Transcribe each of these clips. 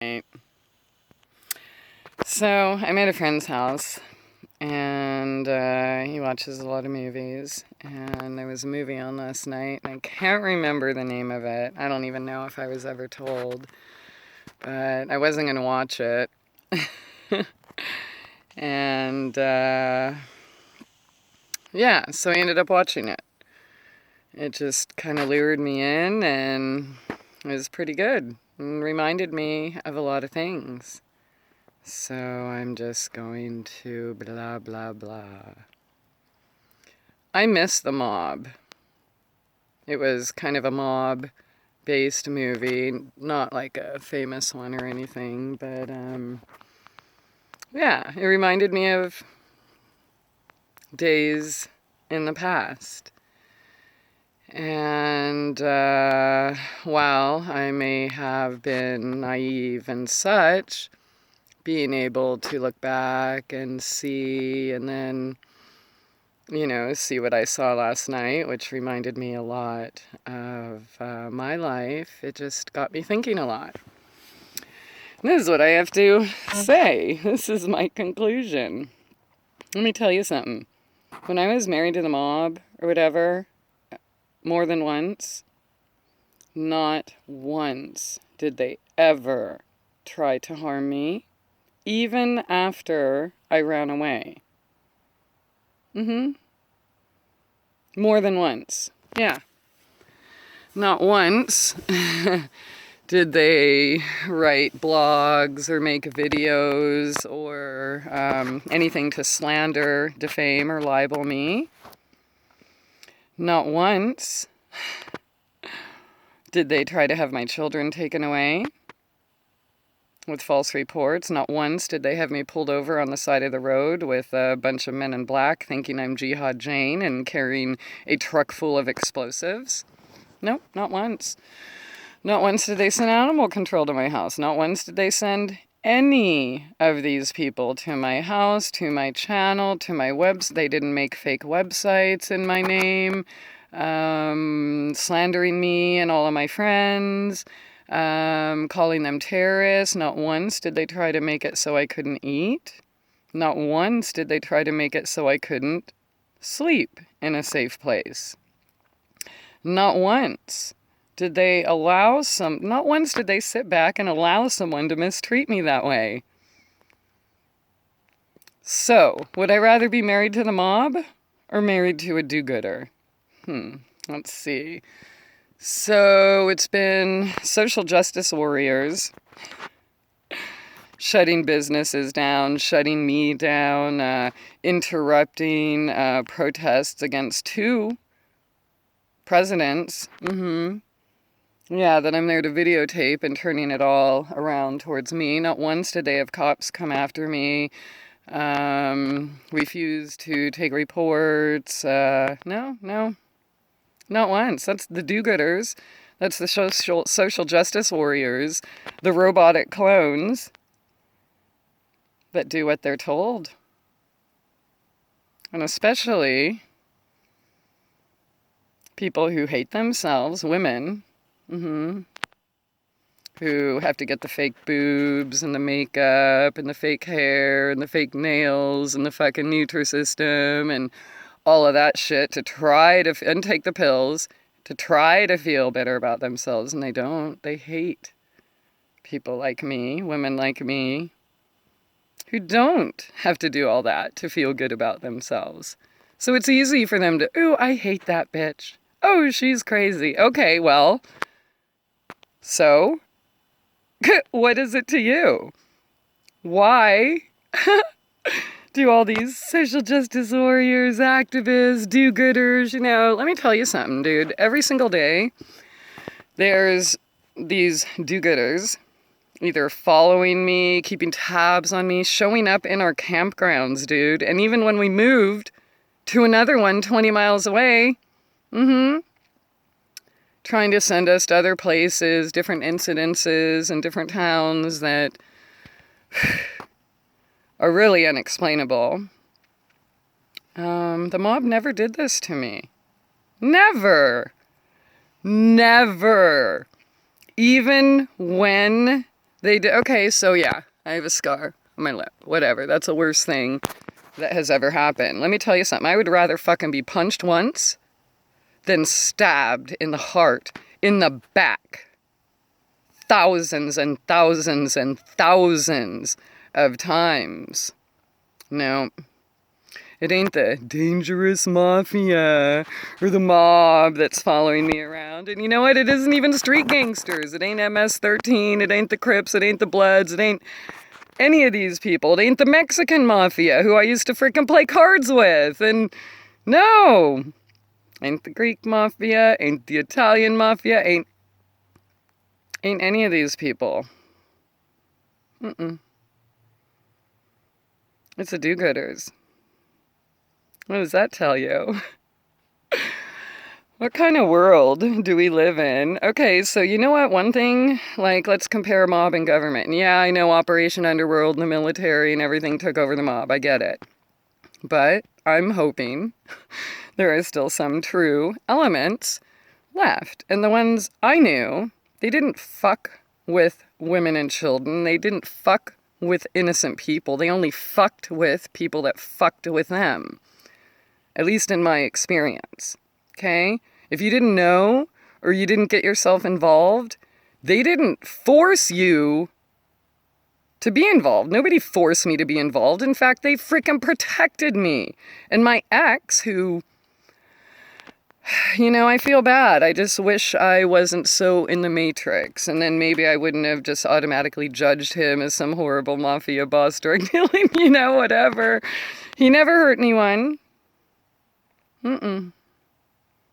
Right. So I'm at a friend's house, and he watches a lot of movies. And there was a movie on last night, and I can't remember the name of it. I don't even know if I was ever told, but I wasn't going to watch it. And yeah, so I ended up watching it. It just kind of lured me in, and it was pretty good. And reminded me of a lot of things. So I'm just going to blah, blah, blah. I miss The Mob. It was kind of a mob-based movie, not like a famous one or anything, but yeah, it reminded me of days in the past. And while I may have been naive and such, being able to look back and see, and then, see what I saw last night, which reminded me a lot of my life. It just got me thinking a lot. And this is what I have to say. This is my conclusion. Let me tell you something. When I was married to the mob or whatever, more than once, not once did they ever try to harm me, even after I ran away. More than once. Yeah. Not once did they write blogs or make videos or anything to slander, defame, or libel me. Not once did they try to have my children taken away with false reports. Not once did they have me pulled over on the side of the road with a bunch of men in black thinking I'm Jihad Jane and carrying a truck full of explosives. Nope, not once. Not once did they send animal control to my house. Not once did they send any of these people to my house, to my channel, to my website. They didn't make fake websites in my name, slandering me and all of my friends, calling them terrorists. Not once did they try to make it so I couldn't eat. Not once did they try to make it so I couldn't sleep in a safe place. Not once did they not once did they sit back and allow someone to mistreat me that way. So, would I rather be married to the mob or married to a do-gooder? Let's see. So, it's been social justice warriors shutting businesses down, shutting me down, interrupting protests against two presidents. Yeah, that I'm there to videotape and turning it all around towards me. Not once did they have cops come after me, refuse to take reports. No, not once. That's the do-gooders. That's the social justice warriors, the robotic clones that do what they're told. And especially people who hate themselves, women, who have to get the fake boobs and the makeup and the fake hair and the fake nails and the fucking Nutrisystem and all of that shit to try to, and take the pills to try to feel better about themselves. And they don't. They hate people like me, women like me, who don't have to do all that to feel good about themselves. So it's easy for them to, ooh, I hate that bitch. Oh, she's crazy. Okay, well, so what is it to you? Why do all these social justice warriors, activists, do-gooders, let me tell you something, dude. Every single day, there's these do-gooders either following me, keeping tabs on me, showing up in our campgrounds, dude. And even when we moved to another one 20 miles away, trying to send us to other places, different incidences in different towns that are really unexplainable. The mob never did this to me. Never. Never. Even when They did. Okay, so yeah, I have a scar on my lip. Whatever. That's the worst thing that has ever happened. Let me tell you something. I would rather fucking be punched once than stabbed in the heart, in the back, thousands and thousands and thousands of times. No. It ain't the dangerous mafia or the mob that's following me around. And you know what? It isn't even street gangsters. It ain't MS-13. It ain't the Crips. It ain't the Bloods. It ain't any of these people. It ain't the Mexican mafia who I used to freaking play cards with. And no. Ain't the Greek mafia. Ain't the Italian mafia. Ain't any of these people. It's the do-gooders. What does that tell you? What kind of world do we live in? Okay, so you know what? One thing, like, let's compare mob and government. And yeah, I know Operation Underworld and the military and everything took over the mob. I get it. But I'm hoping there are still some true elements left. And the ones I knew, they didn't fuck with women and children. They didn't fuck with innocent people. They only fucked with people that fucked with them. At least in my experience, okay? If you didn't know or you didn't get yourself involved, they didn't force you to be involved. Nobody forced me to be involved. In fact, they freaking protected me. And my ex, who, you know, I feel bad. I just wish I wasn't so in the Matrix. And then maybe I wouldn't have just automatically judged him as some horrible mafia boss drug dealing, you know, whatever. He never hurt anyone. And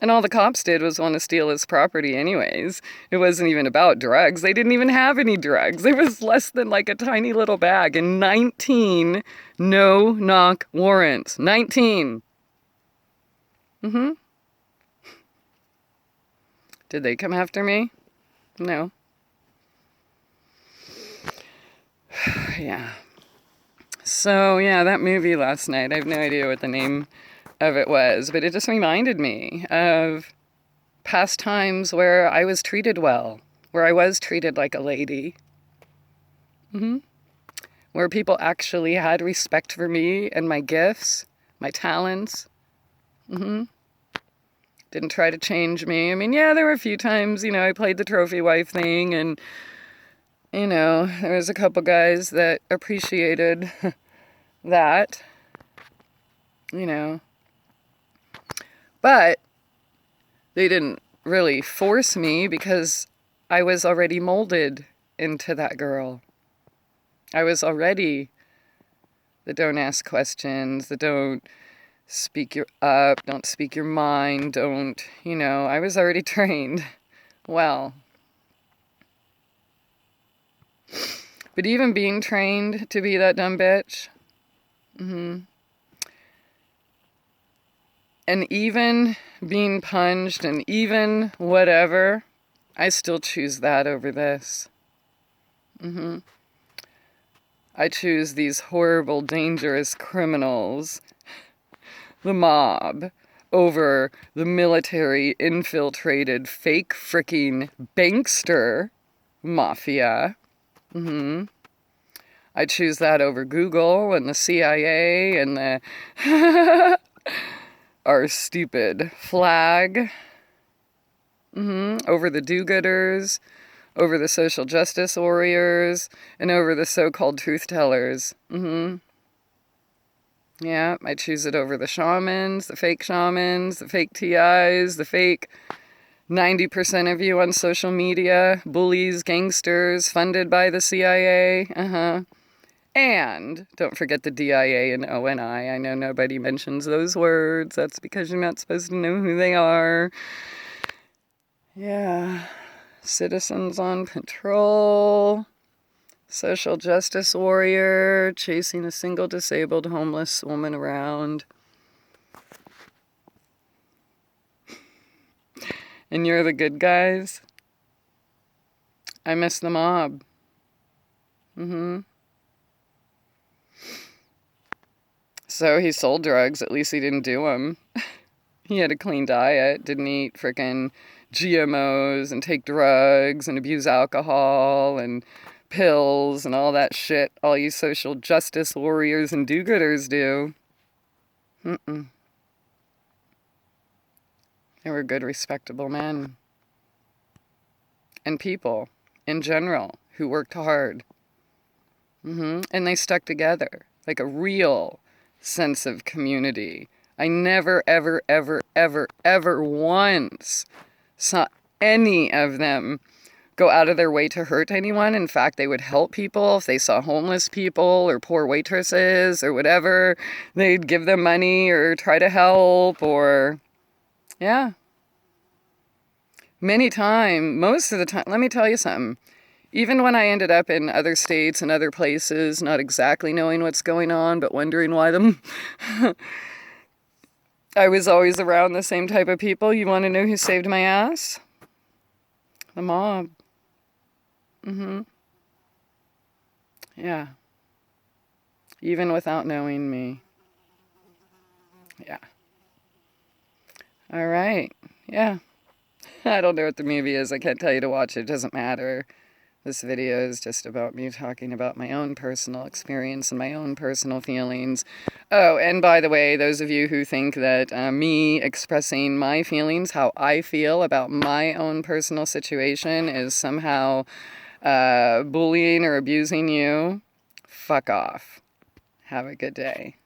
all the cops did was want to steal his property anyways. It wasn't even about drugs. They didn't even have any drugs. It was less than like a tiny little bag and 19 no-knock warrants. 19. Did they come after me? No. Yeah. So, yeah, that movie last night, I have no idea what the name of it was, but it just reminded me of past times where I was treated well, where I was treated like a lady, where people actually had respect for me and my gifts, my talents, didn't try to change me. I mean, yeah, there were a few times, you know, I played the trophy wife thing, and, you know, there was a couple guys that appreciated that, you know. But they didn't really force me because I was already molded into that girl. I was already the don't ask questions, the don't speak your up, don't speak your mind, don't, you know, I was already trained well. But even being trained to be that dumb bitch, and even being punched and even whatever, I still choose that over this. I choose these horrible, dangerous criminals, the mob, over the military infiltrated fake freaking bankster mafia. I choose that over Google and the CIA and the our stupid flag, over the do-gooders, over the social justice warriors, and over the so-called truth tellers. Yeah, I choose it over the shamans, the fake TIs, the fake 90% of you on social media, bullies, gangsters, funded by the CIA. And don't forget the DIA and ONI. I know nobody mentions those words. That's because you're not supposed to know who they are. Yeah. Citizens on patrol. Social justice warrior chasing a single disabled homeless woman around. And you're the good guys? I miss the mob. So he sold drugs. At least he didn't do them. He had a clean diet. Didn't eat frickin' GMOs and take drugs and abuse alcohol and pills and all that shit all you social justice warriors and do-gooders do. Mm-mm. They were good, respectable men. And people, in general, who worked hard. And they stuck together, like a real sense of community. I never, ever, ever, ever, ever once saw any of them go out of their way to hurt anyone. In fact, they would help people if they saw homeless people or poor waitresses or whatever. They'd give them money or try to help or, yeah. Many times, most of the time, let me tell you something. Even when I ended up in other states and other places, not exactly knowing what's going on, but wondering why them, I was always around the same type of people. You want to know who saved my ass? The mob. Yeah. Even without knowing me. Yeah. All right. Yeah. I don't know what the movie is. I can't tell you to watch it. It doesn't matter. This video is just about me talking about my own personal experience and my own personal feelings. Oh, and by the way, those of you who think that me expressing my feelings, how I feel about my own personal situation is somehow bullying or abusing you, fuck off. Have a good day.